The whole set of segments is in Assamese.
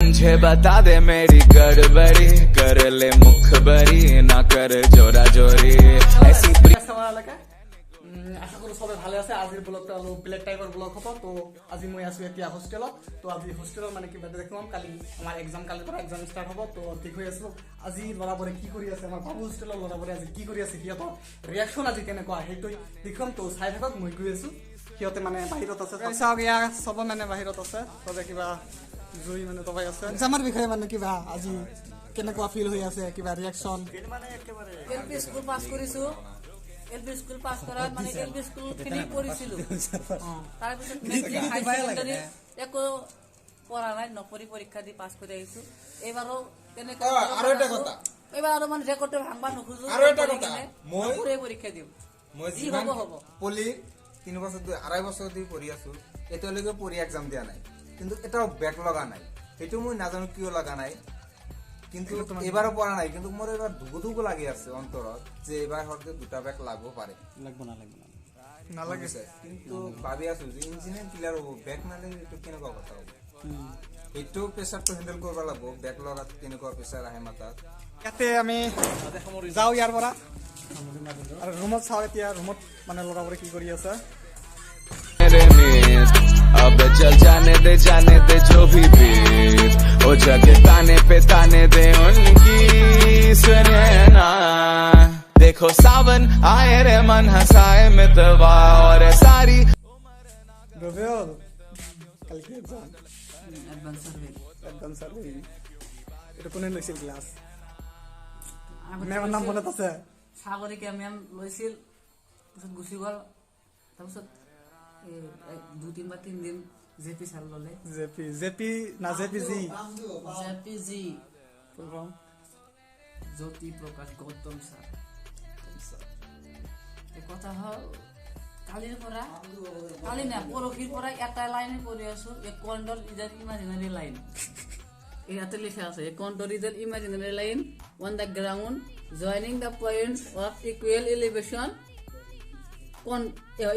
मुझे बता दे मेरी गड़बड़ी कर ले मुखबरी ना कर जोरा जोरी ऐसी আশা কৰো সবে ভালে আছে। আজিৰ ব্লগটো অলপ বেলেগ টাইপৰ ব্লগ হ'ব। তো আজি মই আছো এতিয়া হোষ্টেলত। তো আজি হোষ্টেলত মানে কিবা দেখুৱাম। কালি আমাৰ এক্সাম, কালিৰ পৰা এক্সাম ষ্টাৰ্ট হ'ব। তো ঠিক হৈ আছো। আজি ল'ৰাবোৰে কি কৰি আছে, আমাৰ বাবু হোষ্টেলৰ ল'ৰাবোৰে আজি কি কৰি আছে, সিহঁতৰ ৰিয়াকশ্যন আজি কেনেকুৱা সেইটো দেখুৱাম। তো চাই থাকক, মই গৈ আছো। সিহঁতে মানে বাহিৰত আছে, চাওক ইয়াৰ চব মানে বাহিৰত আছে। চবে কিবা জুই মানে দবাই আছে। এক্সামৰ বিষয়ে মানে কিবা আজি কেনেকুৱা ফিল হৈ আছে, কিবা ৰিয়াকশ্যন। এলপি স্কুল পাছ কৰিছো। এলপি স্কুল পাছ কৰাত মানে এলপি স্কুল খিনি পঢ়িছিলো। তাৰপিছত মেট্ৰিক হাই ছেকেণ্ডাৰী একো পঢ়া নাই, নপঢ়ি পৰীক্ষা দি পাছ কৰি আহিছো। এইবাৰো তেনেকুৱা আৰু এটা কথা, এইবাৰ আৰু মানে ৰেকৰ্ডটো ভাঙবা নোখোজো। আৰু এটা কথা, মই পৰীক্ষা দিম, মই যি হ'ব হ'ব। পলি 3 বছৰ 2.5 বছৰ ধৰি পঢ়ি আছো, এতিয়ালৈকে পঢ়ি এক্সাম দিয়া নাই, কিন্তু এটাও বেক লগা নাই। সেইটো মই নাজানো কিয় লগা নাই, কিন্তু এবারও পড়া নাই। কিন্তু মোর এবার ধুকু লাগি আছে অন্তরত যে এবার হয়তো 2টা ব্যাক লাগবো পারে, লাগবো না লাগিছে। কিন্তু ভাবি আছো যে ইঞ্জিনিয়ারিং ক্লিয়ার হবো, ব্যাক না লাগলে একটু কেনেকুৱা কথা হবো। এইটো প্ৰেছাৰটো হেন্ডেল কৰিব লাগিব। ব্যাক লগাত কেনেকুৱা প্ৰেছাৰ আহে মাথাত। ইয়াতে আমি যাওঁ ইয়াৰ পৰা আৰু ৰুমত চাওঁ। এতিয়া ৰুমত মানে ল'ৰাবোৰে কি কৰি আছে। अब चल जाने दे जो भी बीत ओ जगे ताने दे उनकी सुने ना। देखो सावन आए रे मन हंसाए मितवा और सारी রবিউল কালকে এক্সাম এডভান্স সার্ভে এটা কোনে লৈছিল ক্লাছ, মেমৰ নাম মনত আছে? সাগৰিকা মেম লৈছিল, তাৰপিছত গুচি গ'ল। তাৰপিছত 2-3 বা 3 দিন জেপি ছাৰ ললে। জেপি না জেপি জি জ্যোতি প্ৰকাশ গৌতম ছাৰ। কথা হ'ল কালিৰ পৰা, কালি না পৰহিৰ পৰা এটা লাইনে পঢ়ি আছো, a contour is imaginary line. ইয়াতে লিখা আছে, a contour is imaginary line on the ground joining the points of equal elevation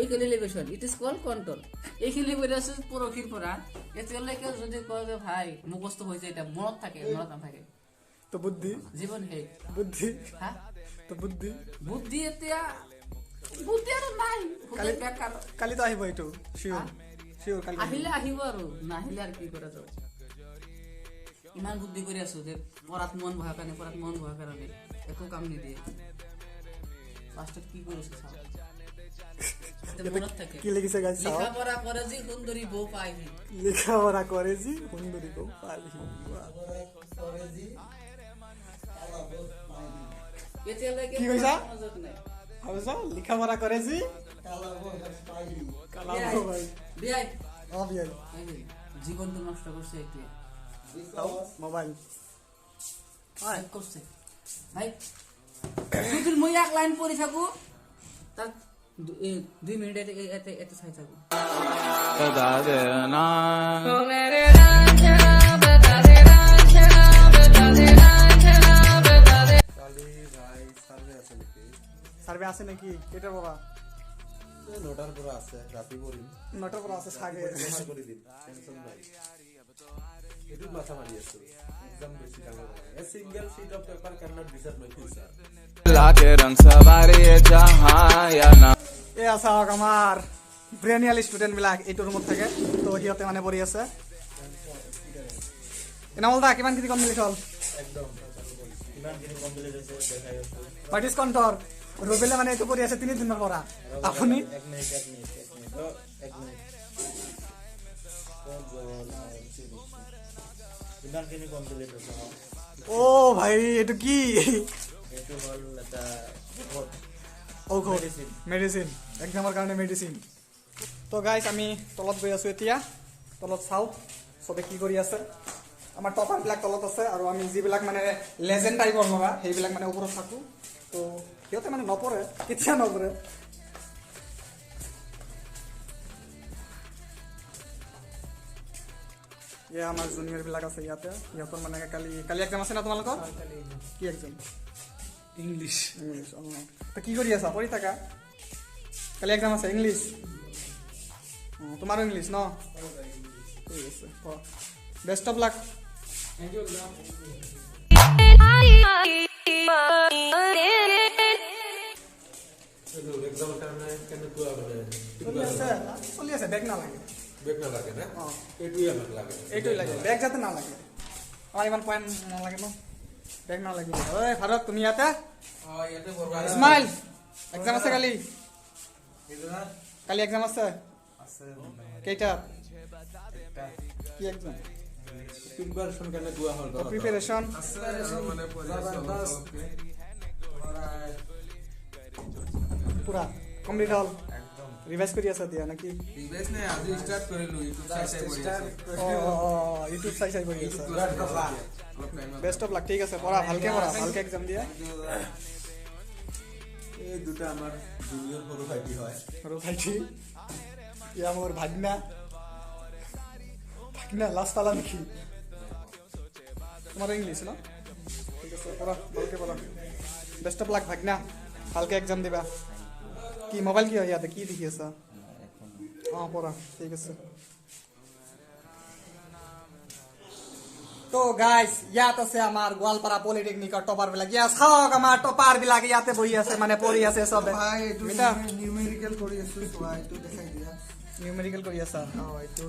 equal elevation it is called contour. এইখিনি পঢ়ি আছো পৰহিৰ পৰা। এতিয়ালৈকে যদি কয় যে ভাই মুখস্থ হৈছে, এটা মনত থাকে, মনত নাথাকে। তো বুদ্ধি জীৱন শেষ। বুদ্ধি হা তো বুদ্ধি বুদ্ধি এতিয়া বুদ্ধি আৰু নাই। কালিতো আহিব, এইটো শিওৰ শিওৰ কালি আহিলে আহিব আৰু নাহিলে আৰু কি কৰা যাব। ইমান বুদ্ধি কৰি আছো যে পঢ়াত মন বহাৰ কাৰণে একো কাম নিদিয়ে। লাষ্টত কি কৰিছে চাওঁ, মনত থাকে। কি লিখিছে গাইছ? লিখা পঢ়া কৰে যি সুন্দৰী বৌ পাইহি, লিখা পঢ়া কৰে যি সুন্দৰী বৌ পাইহি। এতিয়ালৈকে কি কৈছা? মনত নাই। ভাবিছা লিখা পঢ়া কৰে যি বিয়াই বিয়াই জীবনটো নষ্ট করছে এতিয়া। মোবাইল করছে ভাই। যদি মই এক লাইন পড়ি থাকো তার 2 মিনিট এতে চাই থাকো। সার্ভে আছে নাকি? কেটার বাবা? 9টার পর আছে, রাতি পড়ি 9টার পর আছে। সাগে করে দিন, টেনশন নাই। এটু মাথা মারি আছে। এক্সাম বেশি টাকা লাগে। A single sheet of paper can not decide my future. लाके रंग सवारी जहां या ना। এ আছে আমাৰ ব্ৰেনিয়াল ষ্টুডেন্ট বিলাক এইটো ৰুমত থাকে। তো সিহঁতে মানে পঢ়ি আছে। এনামল দা কিমান কি কমপ্লিট হ'ল? একদম কিমান দিন কমপ্লিট হৈছে দেখাই আছে। What is control? ৰবিলে মানে এইটো পঢ়ি আছে 3 দিনৰ পৰা। আপুনি এক মিনিট কিমান কিনি কমপ্লিট হৈছে? ও ভাই এইটো কি? এইটো হ'ল এটা ঔষধ, মেডিচিন, এক্সামৰ কাৰণে মেডিচিন। তো গাইজ আমি তলত গৈ আছো এতিয়া। তলত চাওঁ চবে কি কৰি আছে। আমাৰ টপাৰবিলাক তলত আছে আৰু আমি যিবিলাক মানে লেজেণ্ড টাইপৰ লগা সেইবিলাক মানে ওপৰত থাকোঁ। তো সিহঁতে মানে নপঢ়ে, কেতিয়া নপঢ়ে। এয়া আমাৰ জুনিয়ৰ বিলাক আছে ইয়াতে। সিহঁতৰ মানে কালি এক্সাম আছে না তোমালোকৰ? কি এক্সাম? ইংলিছ। তো কি কৰি আছা? পঢ়ি থাকা, কালি এক্সাম আছে ইংলিছ। তোমাৰো ইংলিছ ন? ঠিক আছে, বেষ্ট অফ লাক। চলি আছে বেগ নালাগে বেগ নালাগে না অঁ এইটোৱে আমাক লাগে এইটোৱে লাগে বেগ যাতে নালাগে আমাৰ ইমান পইণ্ট নালাগে ন বেগ নালাগিব ঐ ভাৰত তুমি ইয়াতে ইয়াতে কৰবা ইছমাইল এক্সাম আছে কালি কালি এক্সাম আছে কেইটা কি এক্সাম প্ৰিপাৰেচন কাৰণে গোৱা হ'ল প্ৰিপাৰেশ্যন মানে পৰীক্ষা পুৰা কমপ্লিট হ'ল ৰিভাইজ কৰি আছা দিয়া নেকি ৰিভাইজ নাই আজি ষ্টাৰ্ট কৰিলো ইউটিউব চাই চাই কৰি আছো ইউটিউব চাই চাই কৰি আছা অলপ টাইম বেষ্ট অফ লাক ঠিক আছে পঢ়া ভালকে এক্সাম দিয়া এই দুটা আমাৰ জুনিয়ৰ সৰু ভাইটি হয় আৰু ভাইটি ইয়া মোৰ ভাগনা লাষ্ট পালা নেকি তোমাৰ ইংলিছ ন ঠিক আছে পঢ়া ভালকে পঢ়া বেষ্ট অফ লাক ভাগনা ভালকে এক্সাম দিবা কি মোবাইল কি হয় ইয়াতে কি দেখি আছা অঁ পঢ়া ঠিক আছে তো গাইস ইয়াত আছে আমাৰ গোৱালপাৰা পলিটেকনিকৰ টপাৰ বিলাক ইয়া চাওক আমাৰ টপাৰ বিলাক ইয়াতে বহি আছে মানে পঢ়ি আছে চবে ভাই এইটো নিউমেৰিকেল কৰি আছো চোৱা এইটো দেখাই দিয়া নিউমেৰিকেল কৰি আছা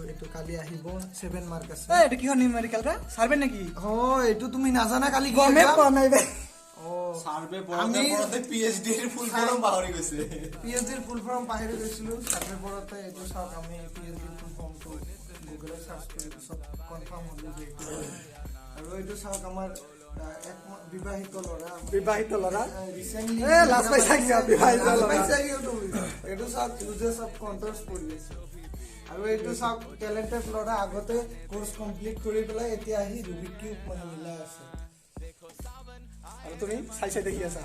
এইটো কালি আহিব 7 মাৰ্ক আছে এইটো কিহৰ নিউমেৰিকেল ৰে চাৰ্ভে নেকি এইটো তুমি নাজানা কালি কি গমে exam? পোৱা নাই বে সাৰ্ভে আমি- পঢ়োতে পিএইচডি ৰ ফুল ফৰ্ম পাহৰি গৈছে PhD ৰ ফুল ফৰ্ম পাহৰি গৈছিলো চাৰ্ভে পঢ়োতে এইটো চাওক আমি PhD ৰ ফুল ফৰ্মটো গুগলত চাৰ্চ কৰি পিছত কনফাৰ্ম হ'লো যে এইটো হয়। আৰু এইটো চাওক আমাৰ বিবাহিত ল'ৰা বিবাহিত ল'ৰা ৰিচেণ্টলি এ, লাজ পাইছা কিয়? বিবাহিত ল'ৰা। এইটো চাওক ইউজেছ অফ কণ্ট্ৰছ পঢ়ি আছে আৰু এইটো চাওক টেলেণ্টেড ল'ৰা আগতে কোৰ্চ কমপ্লিট কৰি পেলাই এতিয়া আহি ৰুবিক কিউব মানে মিলাই আছে আৰু তুমি চাই চাই দেখি আছা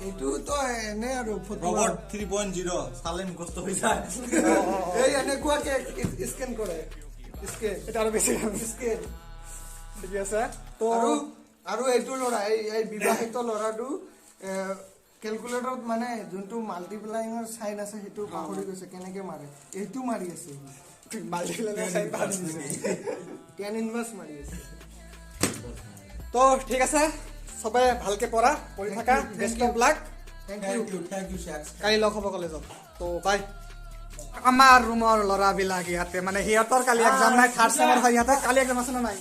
এইটোতো এনে আৰু ৰবট 3.0 চালে মুখস্থ হৈ যায় এই এনেকুৱাকে স্কেন কৰে স্কেন এটা আৰু বেছি স্কেন ঠিক আছে তো আৰু এইটো ল'ৰা এই বিবাহিত ল'ৰাটো কেলকুলেটৰত মানে যোনটো মাল্টিপ্লাইঙৰ চাইন আছে সেইটো পাহৰি গৈছে কেনেকে মাৰে এইটো মাৰি আছে টেন ইনভাৰ্চ মাৰি আছে তো ঠিক আছে সবে ভালকে পঢ়া পঢ়ি থাকা best of luck thank you শ্যাক্স কালি লগ হ'ব কলেজত তো বাই আমাৰ ৰুমৰ ল'ৰাবিলাক ইয়াতে মানে সিহঁতৰ কালি এক্সাম নাই থাৰ্ড চেমৰ হয় ইয়াতে কালি এক্সাম আছে নে নাই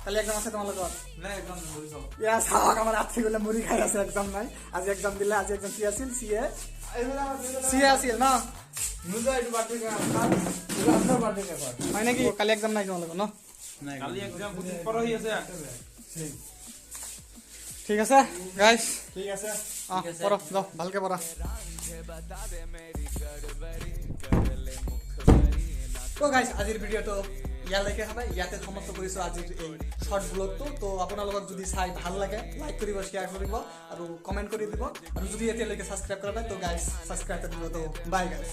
কালি এক্সাম আছে তোমালোকৰ নাই একদম নৰি চাও ইয়া চাওক আমাৰ আঠি গ'লে মুড়ি খাই আছে এক্সাম নাই আজি এক্সাম দিলে আজি এক্সাম কি আছিল চিএ আছিল ন নুজা এইটো বাটে আপোনাৰ বাটে পেপাৰ হয় নেকি কালি এক্সাম নাই তোমালোকৰ ন কালি এক্সাম পৰহি আছে ঠিক আছে গাইছ ঠিক আছে পঢ়া যাও ভালকে পঢ়া তো গাইছ আজিৰ ভিডিঅ'টো ইয়ালৈকে হবে ইয়াতে সমাপ্ত কৰিছোঁ আজিৰ এই শৰ্ট ব্লগটো তো আপোনালোকক যদি চাই ভাল লাগে লাইক কৰিব শ্বেয়াৰ কৰিব আৰু কমেণ্ট কৰি দিব আৰু যদি এতিয়ালৈকে ছাবস্ক্ৰাইব কৰা নাই তো গাইছ ছাবস্ক্ৰাইব কৰি দিব তো বাই গাইছ